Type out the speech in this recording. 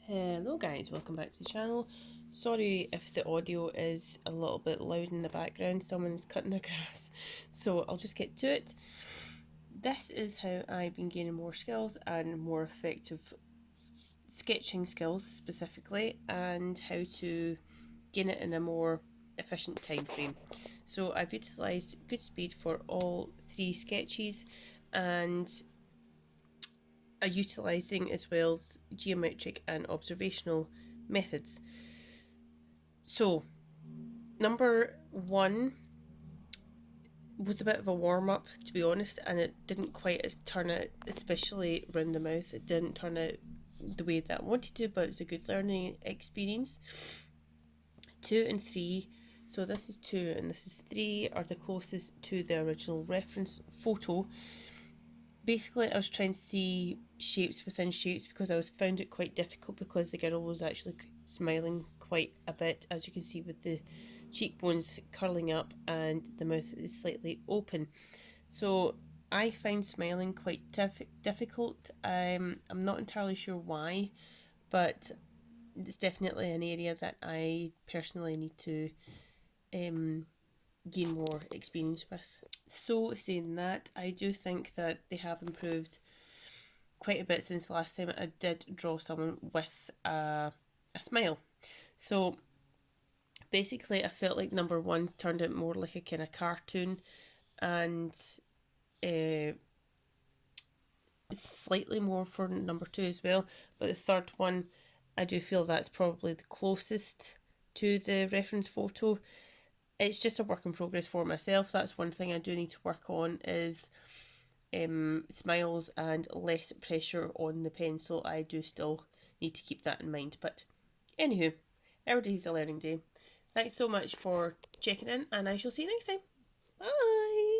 Hello guys, welcome back to the channel. Sorry if the audio is a little bit loud in the background, someone's cutting their grass, so I'll just get to it. This is how I've been gaining more skills and more effective sketching skills specifically, and how to gain it in a more efficient time frame. So I've utilised good speed for all three sketches, and utilising as well geometric and observational methods. So, number one was a bit of a warm up, to be honest, and it didn't quite turn out, especially around the mouth, it didn't turn out the way that I wanted to, but it was a good learning experience. 2 and 3, so this is 2 and this is 3, are the closest to the original reference photo. Basically, I was trying to see shapes within shapes because I found it quite difficult because the girl was actually smiling quite a bit, as you can see with the cheekbones curling up and the mouth is slightly open. So I find smiling quite difficult. I'm not entirely sure why, but it's definitely an area that I personally need to gain more experience with. So saying that, I do think that they have improved quite a bit since the last time I did draw someone with a smile. So basically I felt like number one turned out more like a kind of cartoon, and slightly more for number two as well, but the third one I do feel that's probably the closest to the reference photo. It's just a work in progress for myself. That's one thing I do need to work on, is smiles and less pressure on the pencil. I do still need to keep that in mind. But anywho, every day is a learning day. Thanks so much for checking in, and I shall see you next time. Bye!